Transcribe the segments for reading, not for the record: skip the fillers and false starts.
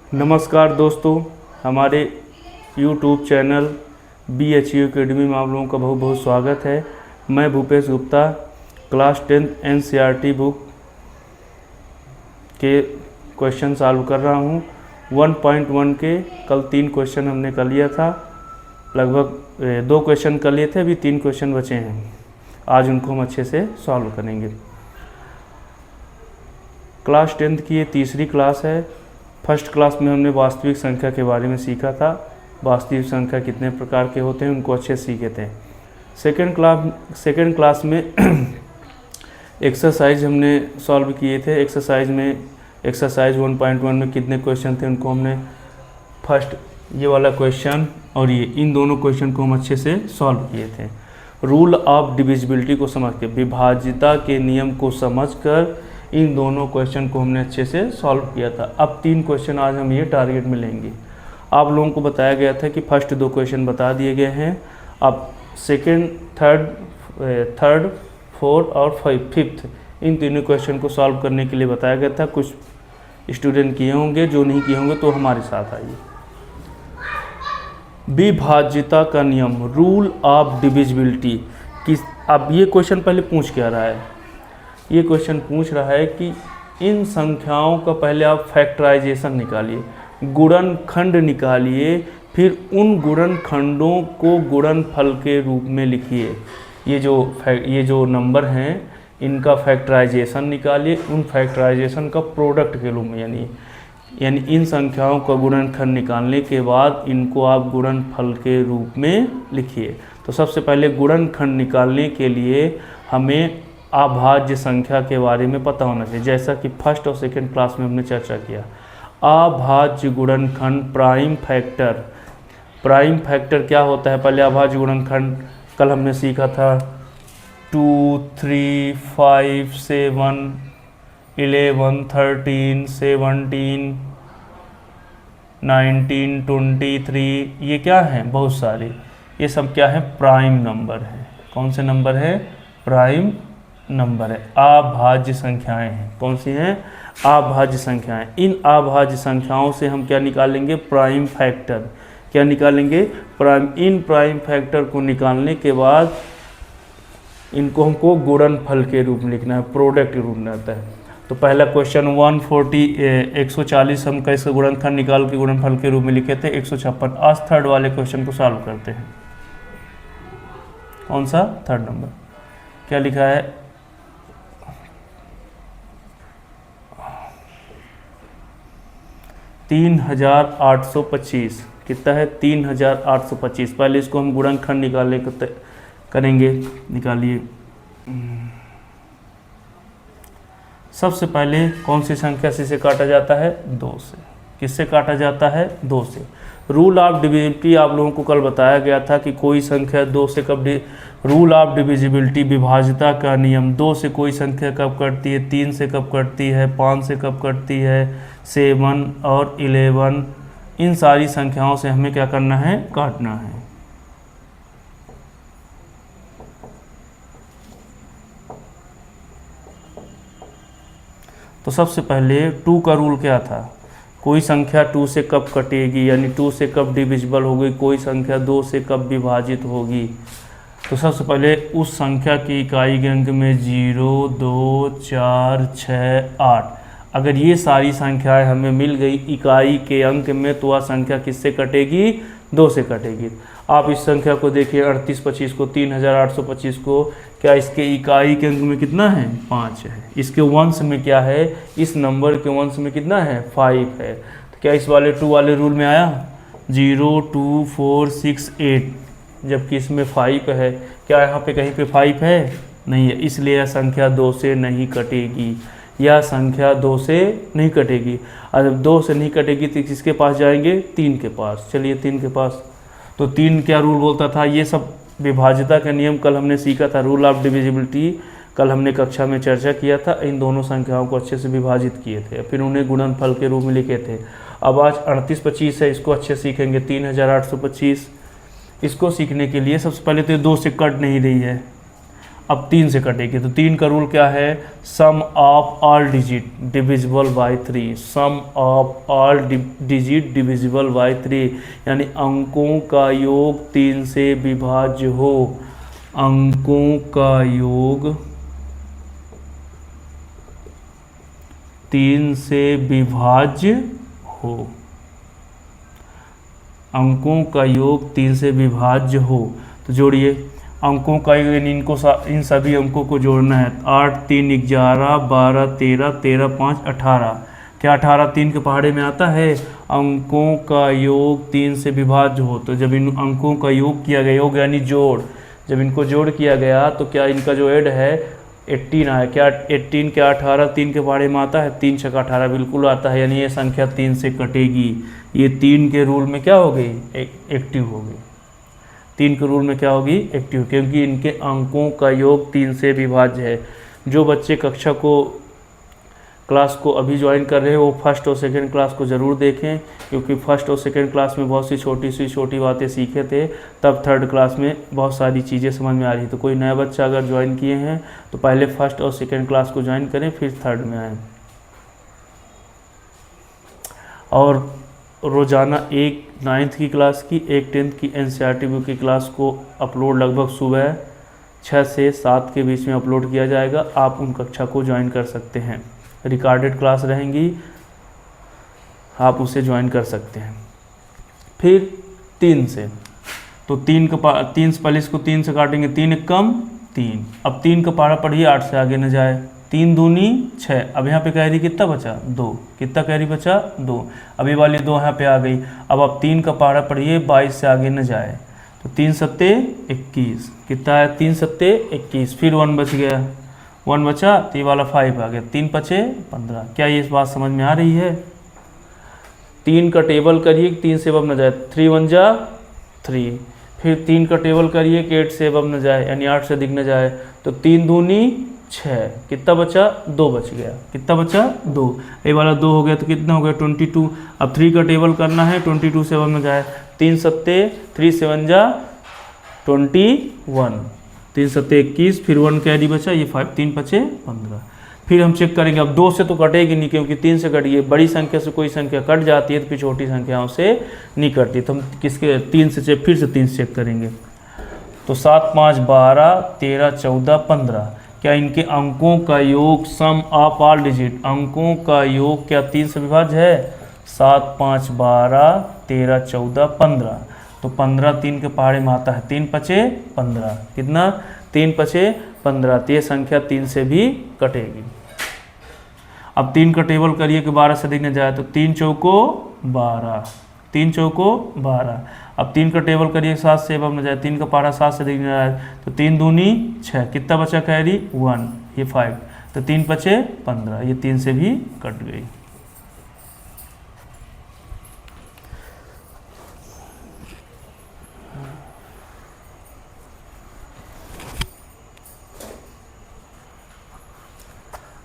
नमस्कार दोस्तों, हमारे YouTube चैनल BHU एकेडमी में आप लोगों का बहुत बहुत स्वागत है। मैं Bhupesh Gupta class 10 NCERT book के क्वेश्चन सॉल्व कर रहा हूँ। 1.1 के कल 3 क्वेश्चन हमने कर लिया था, लगभग 2 क्वेश्चन कर लिए थे, अभी 3 क्वेश्चन बचे हैं। आज उनको हम अच्छे से सॉल्व करेंगे। क्लास 10 की ये तीसरी क्लास है। फर्स्ट क्लास में हमने वास्तविक संख्या के बारे में सीखा था। वास्तविक संख्या कितने प्रकार के होते हैं उनको अच्छे से सीखे थे। सेकेंड क्लास में एक्सरसाइज हमने सॉल्व किए थे। एक्सरसाइज 1.1 में कितने क्वेश्चन थे उनको हमने फर्स्ट ये वाला क्वेश्चन और ये इन दोनों क्वेश्चन को हम अच्छे से सॉल्व किए थे। रूल ऑफ डिविजिबिलिटी को समझ के, विभाज्यता के नियम को समझकर इन दोनों क्वेश्चन को हमने अच्छे से सॉल्व किया था। अब 3 क्वेश्चन आज हम ये टारगेट में लेंगे। आप लोगों को बताया गया था कि फर्स्ट 2 क्वेश्चन बता दिए गए हैं। अब सेकंड, थर्ड, फोर्थ और फिफ्थ इन तीनों क्वेश्चन को सॉल्व करने के लिए बताया गया था। कुछ स्टूडेंट किए होंगे, जो नहीं किए होंगे तो हमारे साथ आइए। विभाज्यता का नियम, रूल ऑफ डिविजिबिलिटी किस। अब ये क्वेश्चन पहले पूछ क्या रहा है? ये क्वेश्चन पूछ रहा है कि इन संख्याओं का पहले आप फैक्टराइजेशन निकालिए, गुणनखंड निकालिए, फिर उन गुणनखंडों को गुणनफल के रूप में लिखिए। ये जो नंबर हैं इनका फैक्टराइजेशन निकालिए, उन फैक्टराइजेशन का प्रोडक्ट के रूप में, यानी इन संख्याओं का गुणनखंड निकालने के बाद इनको आप गुणनफल के रूप में लिखिए। तो सबसे पहले गुणनखंड निकालने के लिए हमें अभाज्य संख्या के बारे में पता होना चाहिए, जैसा कि फर्स्ट और सेकंड क्लास में हमने चर्चा किया। अभाज्य गुणनखंड प्राइम फैक्टर क्या होता है? पहले अभाज्य गुणनखंड कल हमने सीखा था 2, 3, 5, 7, 11, 13, 17, 19, 23। ये क्या है? बहुत सारे। ये सब क्या है? प्राइम नंबर है। कौन से नंबर है? प्राइम नंबर है। अभाज्य संख्याएं हैं। कौन सी हैं? अभाज्य संख्याएं। इन अभाज्य संख्याओं से हम क्या निकालेंगे? Prime factor. क्या निकालेंगे? इन प्राइम फैक्टर को निकालने के बाद इनको हमको गुणनफल के रूप में लिखना है, प्रोडक्ट के रूप में आता है। तो पहला क्वेश्चन 140 हम कैसे गुणनखंड निकाल के गुणनफल के रूप में लिखे थे? 156। आज थर्ड वाले क्वेश्चन को सॉल्व करते हैं। कौन सा? Third number. क्या लिखा है? 3825। कितना है? 3825। पहले इसको हम गुणनखंड निकालने को करेंगे। निकालिए। सबसे पहले कौन सी संख्या से काटा जाता है? 2 से। किससे काटा जाता है? 2 से। रूल ऑफ डिविजिबिलिटी आप लोगों को कल बताया गया था कि कोई संख्या 2 से कब रूल ऑफ डिविजिबिलिटी, विभाज्यता का नियम, 2 से कोई संख्या कब कटती है, 3 से कब कटती है, 5 से कब कटती है, 7 और 11। इन सारी संख्याओं से हमें क्या करना है? काटना है। तो सबसे पहले 2 का रूल क्या था? कोई संख्या 2 से कब कटेगी, यानी 2 से कब डिविजिबल होगी, कोई संख्या 2 से कब विभाजित होगी। तो सबसे पहले उस संख्या की इकाई के अंक में 0, 2, 4, 6, 8। अगर ये सारी संख्याएं हमें मिल गई इकाई के अंक में, तो वह संख्या किससे कटेगी? 2 से कटेगी। आप इस संख्या को देखिए, 3825 को, 3825 को, क्या इसके इकाई के अंक में कितना है? 5 है। इसके वंश में क्या है? इस नंबर के वंश में कितना है? 5 है। तो क्या इस वाले 2 वाले रूल में आया? 0, 2, 4, 6, 8, जबकि इसमें 5 है। क्या यहाँ पे कहीं पे 5 है? नहीं है, इसलिए यह संख्या 2 से नहीं कटेगी। यह संख्या 2 से नहीं कटेगी। और जब 2 से नहीं कटेगी तो किसके पास जाएंगे? 3 के पास। चलिए 3 के पास। तो 3 क्या रूल बोलता था? ये सब विभाज्यता का नियम कल हमने सीखा था। रूल ऑफ डिविजिबिलिटी कल हमने कक्षा में चर्चा किया था। इन दोनों संख्याओं को अच्छे से विभाजित किए थे, फिर उन्हें गुणनफल के रूप में लिखे थे। अब आज 3825 है, इसको अच्छे सीखेंगे। 3825 इसको सीखने के लिए सबसे पहले तो 2 से कट नहीं रही है। अब 3 से कटेगी, तो 3 का रूल क्या है, sum of all digit divisible by 3, sum of all digit divisible by 3, यानी अंकों का योग 3 से विभाज्य हो, अंकों का योग 3 से विभाज्य हो, अंकों का योग 3 से विभाज्य हो। तो जोड़िए अंकों का योग, इन सभी अंकों को जोड़ना है। 8 3 11 12 13 13 5 18, क्या 18 3 के पहाड़े में आता है? अंकों का योग 3 से विभाज्य हो, तो जब इन अंकों का योग किया गया, योग यानी जोड़, जब इनको जोड़ किया गया तो क्या इनका जो ऐड है 18 आया, क्या 18 क्या 18 3 के पहाड़े में आता है? 3 छक्का 18 बिल्कुल आता है, यानी ये संख्या 3 से कटेगी। ये 3 के रूल में क्या हो गई? एक्टिव हो गई। 3 के रूल में क्या होगी? एक्टिव, क्योंकि इनके अंकों का योग 3 से विभाज्य है। जो बच्चे कक्षा को क्लास को अभी ज्वाइन कर रहे हैं वो फर्स्ट और सेकंड क्लास को ज़रूर देखें, क्योंकि फर्स्ट और सेकंड क्लास में बहुत सी छोटी बातें सीखे थे, तब थर्ड क्लास में बहुत सारी चीज़ें समझ में आ रही। तो कोई नया बच्चा अगर ज्वाइन किए हैं तो पहले फर्स्ट और सेकंड क्लास को ज्वाइन करें, फिर थर्ड में आएँ। और रोज़ाना एक 9th की क्लास की, एक 10th की NCERT बुक की क्लास को अपलोड लगभग सुबह 6 से 7 के बीच में अपलोड किया जाएगा। आप उन कक्षा को ज्वाइन कर सकते हैं, रिकॉर्डेड क्लास रहेंगी, आप उसे ज्वाइन कर सकते हैं। फिर 3 से, तो 3 से पहले इसको 3 से काटेंगे, 3 कम 3, अब 3 का पारा पढ़िए 8 से आगे न जाए, 3 दूनी 6, अब यहाँ पे कैरी कितना बचा? 2, कितना कैरी बचा? 2, अभी वाली 2 यहाँ पे आ गई। अब आप 3 का पहाड़ा पढ़िए 22 से आगे न जाए, तो 3 सत्ते 21, कितना है? 3 सत्ते 21, फिर 1 बच गया, 1 बचा तो ये वाला 5 आ गया, 3 पचे 15। क्या ये इस बात समझ में आ रही है? 3 का टेबल करिए 3 से अब न जाए, 3 1 जा 3, फिर 3 का टेबल करिए कि 8 से अब न जाए, यानी 8 से अधिक न जाए, तो 3 दूनी 6, कितना बचा? 2 बच गया, कितना बचा? 2, ये वाला 2 हो गया तो कितना हो गया? 22। अब 3 का टेबल करना है, 22 से अब न जाए, 3 सत्ते 3 7 जा 21, 3 सत्ते 21, फिर 1 कैरी बचा, ये 5, 3 पचे 15। फिर हम चेक करेंगे, अब 2 से तो कटेगी नहीं, क्योंकि 3 से कट गई। बड़ी संख्या से कोई संख्या कट जाती है तो फिर छोटी संख्याओं से नहीं कटती, तो हम किसके 3 से चेक, फिर से 3 से चेक करेंगे। तो 7 5 12 13 14 15, क्या इनके अंकों का योग सम ऑफ ऑल डिजिट, अंकों का योग क्या 3 से विभाज्य है? 7 5 12 13 14 15, तो 15 3 के पहाड़े में आता है, 3 पचे 15, कितना? 3 पचे 15, तो ये संख्या 3 से भी कटेगी। अब 3 का टेबल करिए कि 12 से अधिक न जाए, तो 3 चौको 12, 3 चौको 12। अब 3 का टेबल करिए 7 से अब न जाए, 3 का पहाड़ा 7 से अधिक न जाए, तो 3 दूनी 6, कितना बचा कैरी? 1, ये 5, तो 3 पचे 15, ये 3 से भी कट गई।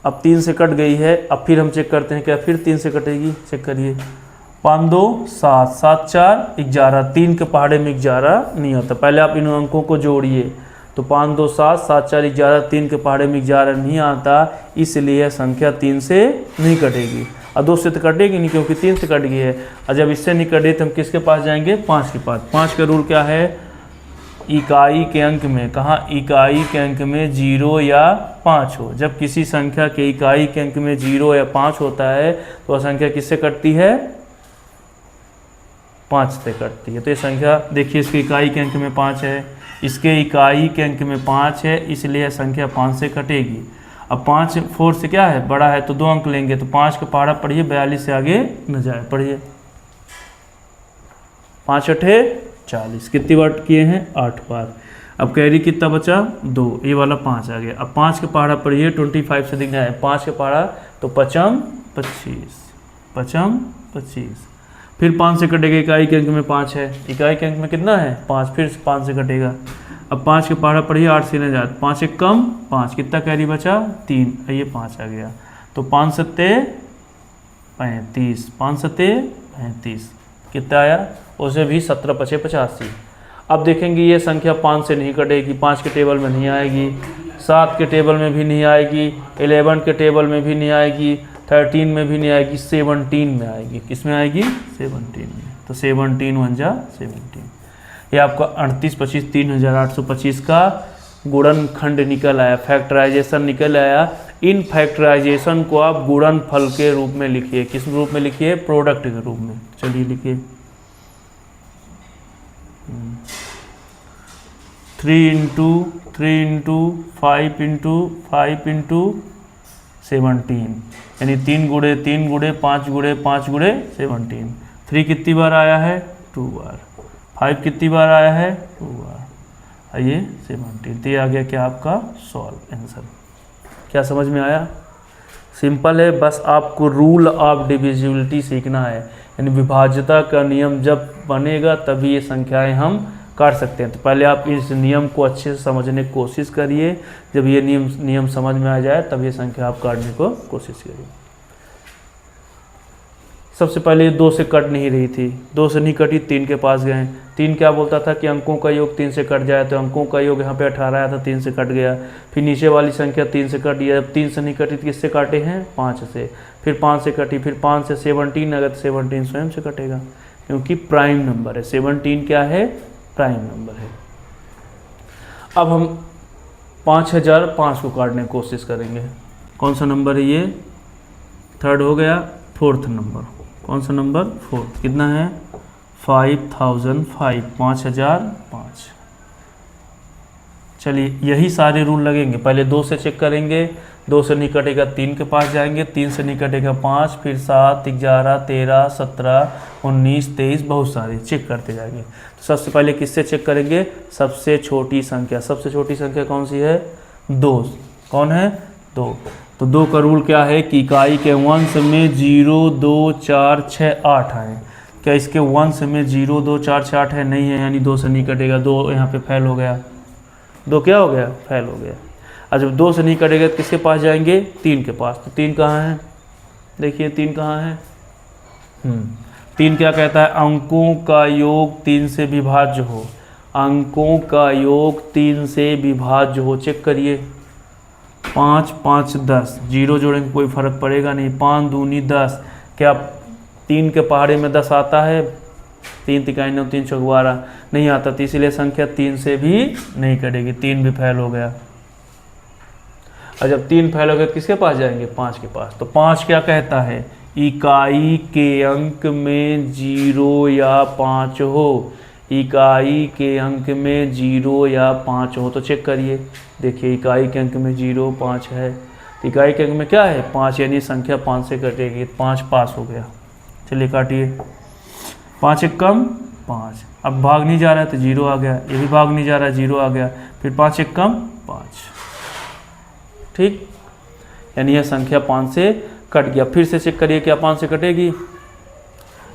अब 3 से कट गई है, अब फिर हम चेक करते हैं क्या फिर 3 से कटेगी? चेक करिए, 5 2 7 7 4 11, 3 के पहाड़े में 11 नहीं होता, पहले आप इन अंकों को जोड़िए, तो 5 2 7 7 4 11, 3 के पहाड़े में 11 नहीं आता, इसलिए संख्या 3 से नहीं कटेगी। और 2 से तो कटेगी नहीं, क्योंकि 3 से कट गई है। और जब इससे नहीं कटे तो हम किसके पास जाएंगे? 5 के पास। 5 का रूल क्या है? इकाई के अंक में, कहाँ? इकाई के अंक में 0 या 5 हो। जब किसी संख्या के इकाई के अंक में 0 या 5 होता है तो वह संख्या किससे कटती है? 5 से कटती है। तो ये संख्या देखिए, इसके इकाई के अंक में 5 है, इसके इकाई के अंक में 5 है, इसलिए संख्या 5 से कटेगी। अब 5 4 से क्या है? बड़ा है, तो 2 अंक लेंगे, तो 5 का पहाड़ा पढ़िए 42 से आगे न जाए, पढ़िए 5 8 40, कितनी बार किए हैं? 8 बार। अब कैरी कितना बचा? 2, ये वाला 5 आ गया। अब 5 का पहाड़ा पढ़िए 25 से दिखना है, 5 का पहाड़ा तो 5 25, 5 25, फिर 5 से कटेगा, इकाई के अंक में 5 है, इकाई के अंक में कितना है? 5, फिर 5 से कटेगा। अब 5 के पहाड़ा पढ़िए 8 से न जाए, 5 एक कम 5, कितना कैरी बचा? 3, ये 5 आ गया, तो 5 सत्ते 35, 5 सत्ते 35, कितना आया? उसे भी 17 पचे 85। अब देखेंगे ये संख्या 5 से नहीं कटेगी, 5 के टेबल में नहीं आएगी, 7 के टेबल में भी नहीं आएगी, 11 के टेबल में भी नहीं आएगी, 13 में भी नहीं आएगी, 17 में आएगी। किस में आएगी? 17 में। तो 17 1 जा 17, ये आपका 38 25 3825 का गुणनखंड निकल आया, फैक्टराइजेशन निकल आया। इन फैक्टराइजेशन को आप गुणनफल के रूप में लिखिए। किस रूप में लिखिए? प्रोडक्ट के रूप में। चलिए लिखिए 3 इंटू 3 इंटू 5 इंटू 5 इंटू 17, यानी 3 गुणे 3 गुणे 5 गुणे 5 गुणे 17। 3 कितनी बार आया है? 2 बार। 5 कितनी बार आया है? 2 बार। आइए 17, तो ये आ गया क्या आपका सॉल्व आंसर। क्या समझ में आया? सिंपल है, बस आपको रूल ऑफ डिविजिबिलिटी सीखना है, यानी विभाज्यता का नियम जब बनेगा तभी ये संख्याएं हम काट सकते हैं। तो पहले आप इस नियम को अच्छे से समझने की कोशिश करिए, जब ये नियम समझ में आ जाए तब ये संख्या आप काटने को कोशिश करिए। सबसे पहले 2 से कट नहीं रही थी, 2 से नहीं कटी, 3 के पास गए। 3 क्या बोलता था कि अंकों का योग 3 से कट जाए, तो अंकों का योग यहाँ पे 18 आया था, 3 से कट गया। फिर नीचे वाली संख्या 3 से कट गया, जब 3 से नहीं कटी तो किससे काटे हैं? 5 से। फिर 5 से कटी, फिर 5 से 17 अगर 17 स्वयं से कटेगा, क्योंकि प्राइम नंबर है। 17 क्या है? प्राइम नंबर है। अब हम 5005 को काटने की कोशिश करेंगे। कौन सा नंबर है ये? थर्ड हो गया। फोर्थ नंबर कौन सा नंबर? फोर्थ। कितना है? 5005, 5005। चलिए यही सारे रूल लगेंगे। पहले 2 से चेक करेंगे, 2 से नहीं कटेगा 3 के पास जाएंगे, 3 से नहीं कटेगा 5, फिर 7 11 13 17 19 23, बहुत सारे चेक करते जाएंगे। तो सबसे पहले किससे चेक करेंगे? सबसे छोटी संख्या। सबसे छोटी संख्या कौन सी है? 2। कौन है? 2। तो 2 का रूल क्या है कि इकाई के वंश में 0 2 4 6 8 आए। क्या इसके वंश में 0 2 4 6 8 है? नहीं है, यानी 2 से नहीं कटेगा। 2 यहाँ पे फेल हो गया। 2 क्या हो गया? फेल हो गया। और जब 2 से नहीं कटेगा तो किसके पास जाएंगे? 3 के पास। तो 3 कहाँ है? देखिए 3 कहाँ है? 3 क्या कहता है? अंकों का योग 3 से विभाज्य हो। अंकों का योग 3 से विभाज्य हो। चेक करिए 5 5 10, 0 जोड़ेंगे कोई फर्क पड़ेगा नहीं। 5 दूनी 10, क्या 3 के पहाड़े में 10 आता है? 3 तिकाई 9 3 चौक 12 नहीं आता, तो इसीलिए संख्या 3 से भी नहीं कटेगी। 3 भी फेल हो गया। और जब 3 फेल हो गया किसके पास जाएंगे? 5 के पास। तो 5 क्या कहता है? इकाई के अंक में 0 या 5 हो। इकाई के अंक में 0 या 5 हो। तो चेक करिए, देखिए इकाई के अंक में 0 5 है, तो इकाई के अंक में क्या है? 5, यानी संख्या 5 से कटेगी। 5 पास हो गया। चलिए काटिए। 5 एक कम 5, अब भाग नहीं जा रहा है तो 0 आ गया। ये भी भाग नहीं जा रहा है, 0 आ गया। फिर 5 एक कम 5, ठीक, यानी यह संख्या 5 से कट गया। फिर से चेक करिए क्या 5 से कटेगी?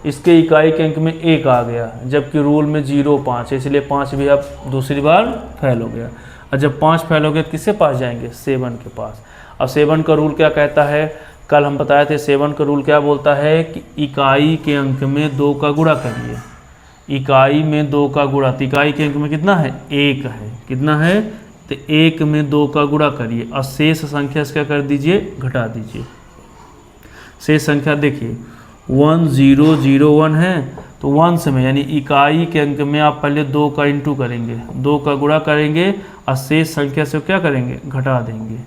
इसके इकाई के अंक में 1 आ गया, जबकि रूल में 0 5 है, इसलिए 5 भी अब दूसरी बार फेल हो गया। और जब 5 फेल हो गया किसके पास जाएंगे? 7 के पास। अब 7 का रूल क्या कहता है? कल हम बताए थे 7 का रूल क्या बोलता है कि इकाई के अंक में 2 का गुणा करिए। इकाई में 2 का गुणा, तो इकाई के अंक में कितना है? 1 है। कितना है? तो 1 में 2 का गुणा करिए और शेष संख्या से क्या कर दीजिए? घटा दीजिए। शेष संख्या देखिए 1 0 0 1 है, तो वंश में यानी इकाई के अंक में आप पहले 2 का इंटू करेंगे, 2 का गुणा करेंगे और शेष संख्या से क्या करेंगे? घटा देंगे।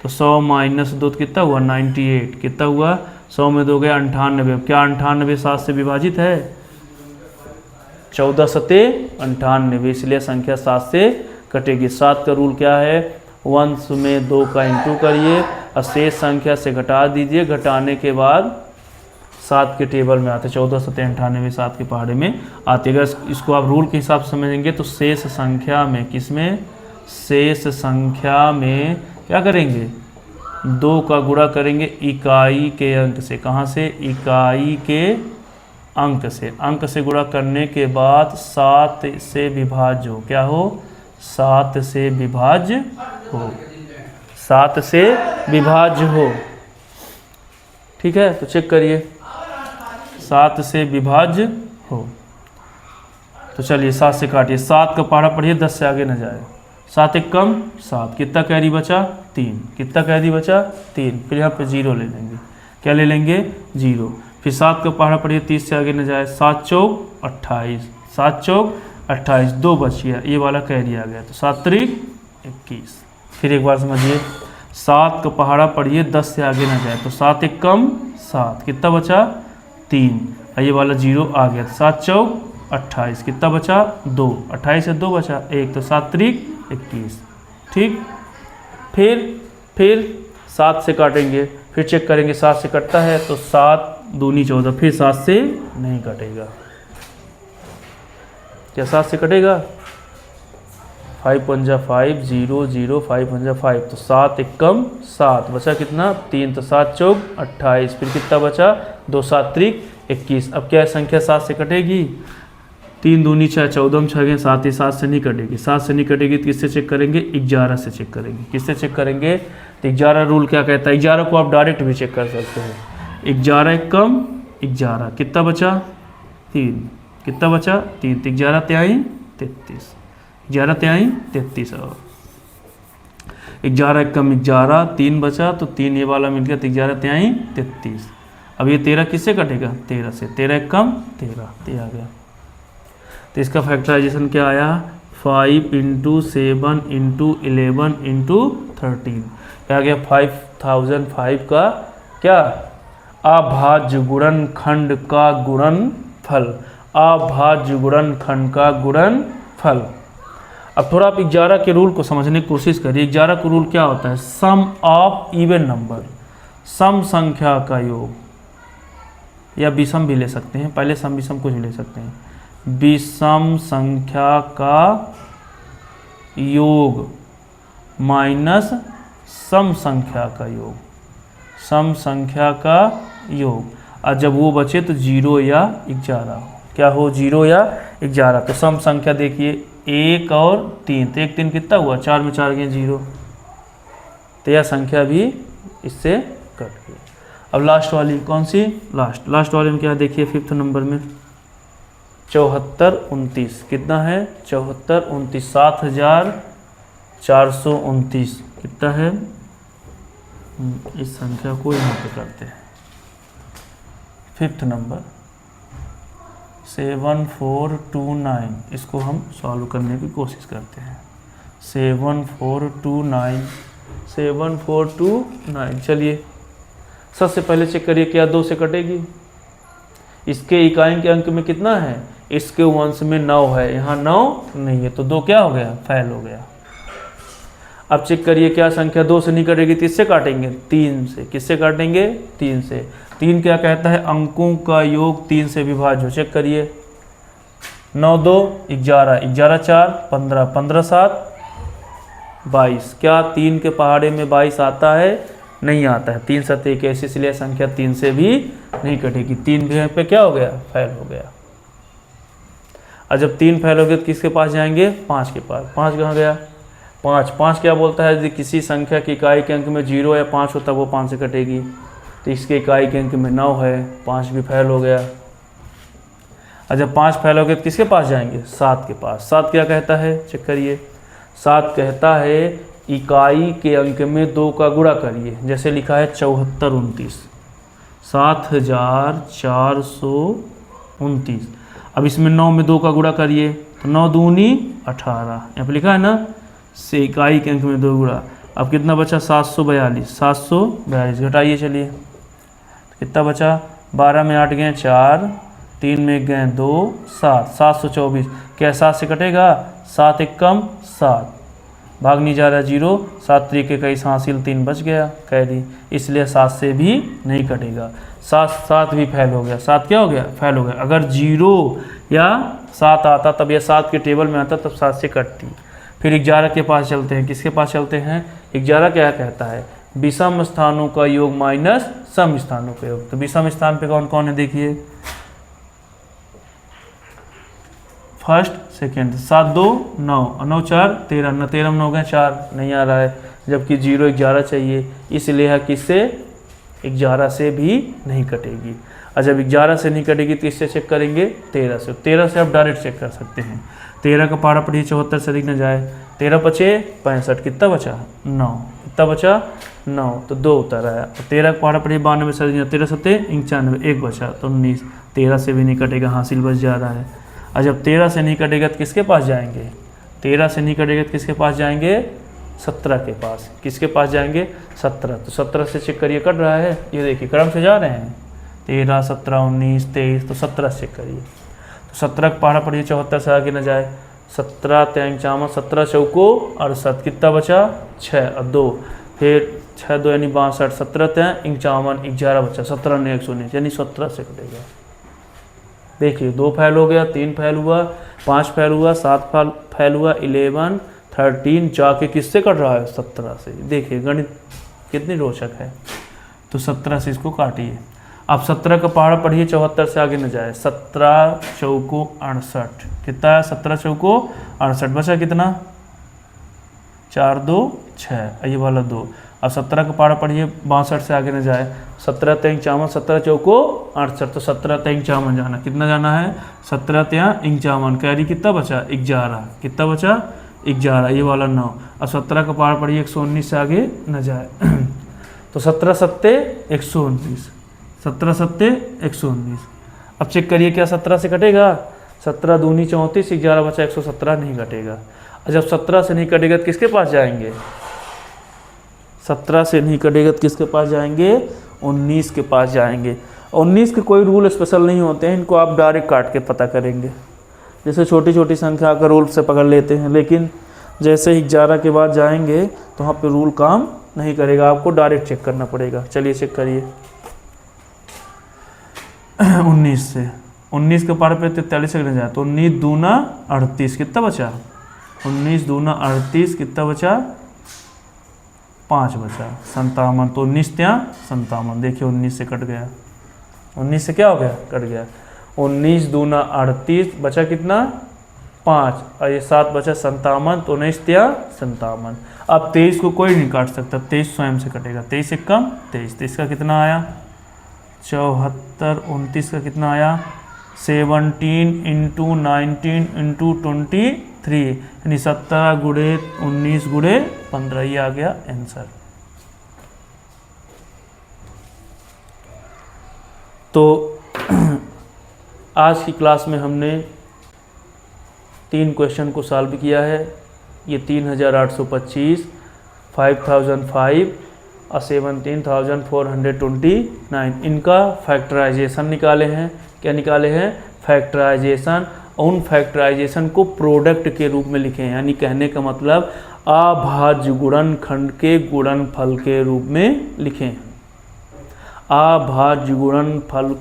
तो 100 माइनस 2 कितना हुआ? 98। कितना हुआ? 100 में 2 गया 98। क्या 98 7 से विभाजित है? 14 सते 98, इसलिए संख्या 7 से कटेगी। 7 का रूल क्या है? वंश में 2 का इंटू करिए और शेष संख्या से घटा दीजिए। घटाने के बाद 7 के टेबल में आते, 14 सते 98 7 के पहाड़े में आते। अगर इसको आप रूल के हिसाब से समझेंगे तो शेष संख्या में, किसमें? शेष संख्या में क्या करेंगे? 2 का गुणा करेंगे इकाई के अंक से। कहाँ से? इकाई के अंक से। अंक से गुणा करने के बाद 7 से विभाज्य हो। क्या हो? 7 से विभाज्य हो। 7 से विभाज्य हो, ठीक है। तो चेक करिए 7 से विभाज्य हो। तो चलिए 7 से काटिए। 7 का पहाड़ा पढ़िए, 10 से आगे न जाए। 7 एक कम 7, कितना कैरी बचा 3, कितना कैरी बचा 3, फिर यहाँ पे 0 ले लेंगे, क्या ले लेंगे 0, फिर 7 का पहाड़ा पड़िए 30 से आगे न जाए, 7 चौक 28, 7 चौक 28, 2 बच गया, ये वाला कैरी आ गया, तो 7 त्रिक 21। फिर एक बार समझिए, 7 का पहाड़ा पड़िए 10 से आगे न जाए, तो 7 एक कम 7, कितना बचा 3, ये वाला 0 आ गया, 7 चौक 28, कितना बचा 2, 28 से 2 बचा 1, तो 7 त्रिक 21। ठीक, फिर 7 से काटेंगे, फिर चेक करेंगे 7 से कटता है, तो 7 दूनी 14, फिर 7 से नहीं कटेगा, क्या 7 से कटेगा, 5 पंजा 5, 0 0, 5 पंजा 5, तो 7 एक कम 7, बचा कितना 3, तो 7 चौक 28, फिर कितना बचा 2, 7 त्रिक 21। अब क्या है, संख्या 7 से कटेगी, 3 दूनी 6, 14 में 6 7 ही 7 से नहीं कटेगी, 7 से नहीं कटेगी तो किससे चेक करेंगे, 11 से चेक करेंगे, किससे चेक करेंगे, तो 11 रूल क्या कहता है, 11 को आप डायरेक्ट भी चेक कर सकते हैं, 11 एक कम 11, कितना बचा 3, कितना बचा 3, 11 तिहाई 33, 11 तिहाई 33, और 11 एक कम 11, 3 बचा, तो 3 ये वाला मिल गया, तो 11 तिहाई 33। अब ये 13 किससे कटेगा, 13 से, 13 एक कम 13, ये आ गया, तो इसका फैक्टराइजेशन क्या आया, 5 × 7 × 11 × 13, क्या गया 5005 का क्या अभाज्य गुणनखंड का गुणनफल, अभाज्य गुणनखंड का गुणनफल। अब थोड़ा आप 11 के रूल को समझने की कोशिश करिए। 11 का रूल क्या होता है, सम ऑफ इवन नंबर, सम संख्या का योग, या विषम भी ले सकते हैं, पहले सम विषम कुछ भी ले सकते हैं, विषम संख्या का योग माइनस सम संख्या का योग, सम संख्या का योग, और जब वो बचे तो 0 या 11, क्या हो 0 या 11, तो सम संख्या देखिए 1 और 3, तो 1 3 कितना हुआ, 4 में 4 गए 0, तो यह संख्या भी इससे कट गई। अब लास्ट वाली कौन सी, लास्ट वाले में क्या देखिए, 5th नंबर में 74 29, कितना है 74 29, 7429 कितना है, इस संख्या को यहाँ पे करते हैं, 5th नंबर 7429, इसको हम सॉल्व करने की कोशिश करते हैं, 7429, चलिए सबसे पहले चेक करिए क्या 2 से कटेगी, इसके इकाई के अंक में कितना है, इसके वंश में 9 है, यहाँ 9 नहीं है, तो 2 क्या हो गया, फैल हो गया। अब चेक करिए क्या संख्या 2 से नहीं कटेगी, तो इससे काटेंगे 3 से, किससे काटेंगे 3 से, 3 क्या कहता है, अंकों का योग 3 से विभाज्य हो, चेक करिए 9 2 11, 11 4 15, 15 7 22, क्या 3 के पहाड़े में 22 आता है, नहीं आता है, 3 7 21, इसलिए संख्या 3 से भी नहीं कटेगी, 3 भी पे क्या हो गया, फैल हो गया। और जब 3 फैल हो गए तो किसके पास जाएंगे, 5 के पास, 5 कहाँ गया, 5 क्या बोलता है, यदि किसी संख्या की इकाई के अंक में 0 या 5 होता है वो 5 से कटेगी, तो इसके इकाई के अंक में 9 है, 5 भी फैल हो गया। और जब 5 फैल हो गए तो किसके पास जाएंगे, 7 के पास, 7 क्या कहता है, चेक करिए, 7 कहता है इकाई के अंक में 2 का गुणा करिए, जैसे लिखा है 74 29, 7429, अब इसमें 9 में 2 का गुणा करिए, तो 9 दूनी 18, यहाँ पर लिखा है ना, से इकाई के अंक में 2 गुणा, अब कितना बचा 742, घटाइए चलिए, कितना बचा, 12 में 8 गए 4, 3 में 1 गए 2, 7, 724, क्या 7 से कटेगा, 7 एक कम 7, भाग नहीं जा रहा 0, 7 3 21 हासिल 3 बच गया कैरी, इसलिए 7 से भी नहीं कटेगा, 7 भी फैल हो गया, 7 क्या हो गया, फैल हो गया। अगर 0 या 7 आता तब यह 7 के टेबल में आता तब 7 से कटती। फिर 11 के पास चलते हैं, किसके पास चलते हैं, 11 क्या कहता है, विषम स्थानों का योग माइनस सम स्थानों का योग, तो विषम स्थान पे कौन कौन है देखिए, फर्स्ट सेकेंड, 7 2 9, 9 4 13, 13 में 9 गए 4, नहीं आ रहा है, जबकि 0 11 चाहिए, इसलिए है किससे, 11 से भी नहीं कटेगी। और जब 11 से नहीं कटेगी तो इससे चेक करेंगे 13 से, 13 से आप डायरेक्ट चेक कर सकते हैं, 13 का पहाड़ा पढ़िए 74 से अधिक न जाए, 13 पचे 65, कितना बचा 9, कितना बचा 9, तो 2 उत्तर आया। तो 13 का पहाड़ा पढ़िए 92 से 13 सत्ते 95, 1 बचा तो 19, 13 से भी नहीं कटेगा, हासिल बच जा रहा है। और जब 13 से नहीं कटेगा तो किसके पास जाएंगे, 13 से नहीं कटेगा तो किसके पास जाएंगे 17 के पास, किसके पास जाएंगे 17, तो 17 से चेक करिए कट रहा है, ये देखिए क्रम से जा रहे हैं 13 17 19 23, तो 17 से चेक करिए। तो 17 का पहाड़ा पढ़िए 74 से आगे न जाए, 17 3 51, 17 चौको 68, कितना बचा 6 और 2, फिर 6 2 यानी 62, 17 3 51, 11 बचा, 17 ने 119 यानी 17 से कटेगा। देखिए 2 फैल हो गया, 3 फैल हुआ, 5 फैल हुआ, 7 फैल हुआ, 11 13 जाके किससे कट रहा है 17 से। देखिए गणित कितनी रोचक है। तो 17 से इसको काटिए। अब 17 का पहाड़ा पढ़िए 74 से आगे न जाए, 17 चौको 68, कितना है 17 चौको 68, बचा कितना 4 2 6, ये वाला 2। अब 17 का पहाड़ा पढ़िए 62 से आगे न जाए, 17 3 51, 17 चौको 68, तो 17 3 51 जाना, कितना जाना है 17 3 51, कैरी कितना बचा 11, कितना बचा 11, ये वाला 9। अब 17 का पहाड़ा पढ़िए 119 से आगे न जाए, तो 17 सत्ते 119, 17 सत्ते 119। अब चेक करिए क्या 17 से कटेगा, 17 दूनी 34, 11 बचा 117, नहीं कटेगा। और जब 17 से नहीं कटेगा तो किसके पास जाएंगे, 17 से नहीं कटेगा तो किसके पास जाएंगे 19 के पास जाएंगे। 19 के कोई रूल स्पेशल नहीं होते हैं, इनको आप डायरेक्ट काट के पता करेंगे, जैसे छोटी छोटी संख्या का रूल से पकड़ लेते हैं, लेकिन जैसे ही 11 के बाद जाएंगे तो वहाँ पे रूल काम नहीं करेगा, आपको डायरेक्ट चेक करना पड़ेगा। चलिए चेक करिए 19 से, 19 के पार पे 43 से जाए तो 19 दूना 38, कितना बचा 19 दूना 38, कितना बचा 5 बचा 57, तो 19 ત્યાં 57, देखिए 19 से कट गया, 19 से क्या हो गया कट गया, 19 दूना 38 बचा कितना 5 और ये 7 बचा 57, तो 19 ત્યાં 57। अब 23 को कोई नहीं काट सकता, 23 स्वयं से कटेगा, 23 से कम 23, तो इसका कितना आया 74, 29 का कितना आया 17 इंटू 19 इंटू 23, यानी 17 गुणे 19 गुणे 15, ये आ गया आंसर। तो आज की क्लास में हमने 3 क्वेश्चन को सॉल्व किया है। ये 3825, 5005 और 17,429, इनका फैक्टराइजेशन निकाले हैं। क्या निकाले हैं फैक्टराइजेशन। उन फैक्टराइजेशन को प्रोडक्ट के रूप में लिखे हैं, यानी कहने का मतलब अभाज्य गुणनखंड के गुणनफल के रूप में लिखे हैं। अभाज्य गुणनखंड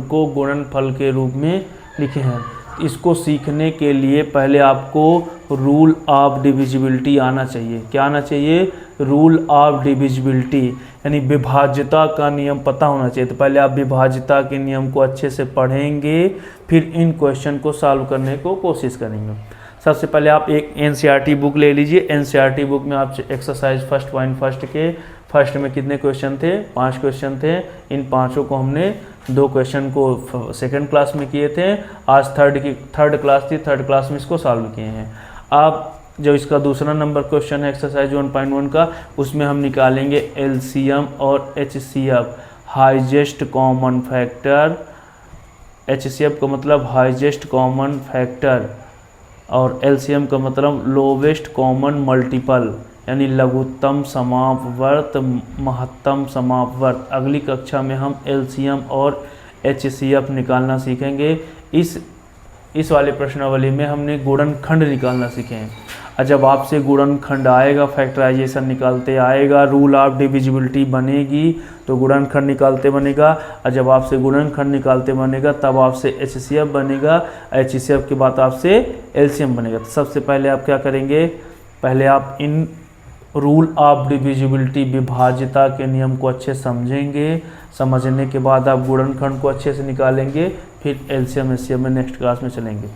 को गुणनफल के रूप में लिखे हैं। इसको सीखने के लिए पहले आपको रूल ऑफ डिविजिबिलिटी आना चाहिए। क्या आना चाहिए रूल ऑफ डिविजिबिलिटी, यानी विभाज्यता का नियम पता होना चाहिए। तो पहले आप विभाज्यता के नियम को अच्छे से पढ़ेंगे, फिर इन क्वेश्चन को सॉल्व करने को कोशिश करेंगे। सबसे पहले आप एक एनसीईआरटी बुक ले लीजिए। एनसीईआरटी बुक में आप एक्सरसाइज फर्स्ट पॉइंट फर्स्ट में कितने क्वेश्चन थे 5 क्वेश्चन थे। इन 5 को हमने 2 क्वेश्चन को सेकंड क्लास में किए थे, आज थर्ड क्लास थी, थर्ड क्लास में इसको सॉल्व किए हैं। अब जो इसका दूसरा नंबर क्वेश्चन है एक्सरसाइज 1.1 का, उसमें हम निकालेंगे एलसीएम और HCF, highest common factor. HCF का मतलब हाईएस्ट कॉमन फैक्टर और एलसीएम का मतलब लोवेस्ट कॉमन मल्टीपल, यानी लघुत्तम समापवर्त महत्तम समापवर्त। अगली कक्षा में हम एलसीएम और एचसीएफ निकालना सीखेंगे। इस वाले प्रश्नावली में हमने गुणनखंड निकालना सीखे हैं। और जब आपसे गुणनखंड आएगा, फैक्टराइजेशन निकालते आएगा, रूल ऑफ डिविजिबिलिटी बनेगी तो गुणनखंड निकालते बनेगा। और जब आपसे गुणनखंड निकालते बनेगा तब आपसे एचसीएफ बनेगा, एचसीएफ के बाद आपसे एलसीएम बनेगा। तो सबसे पहले आप क्या करेंगे, पहले आप इन रूल ऑफ डिविजिबिलिटी विभाज्यता के नियम को अच्छे समझेंगे। समझने के बाद आप गुणनखंड को अच्छे से निकालेंगे, फिर एलसीएम एचसीएफ में नेक्स्ट क्लास में चलेंगे।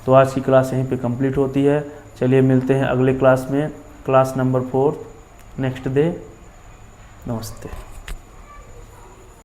तो आज की क्लास यहीं पे कंप्लीट होती है। चलिए मिलते हैं अगले क्लास में, क्लास नंबर 4 नेक्स्ट डे। नमस्ते।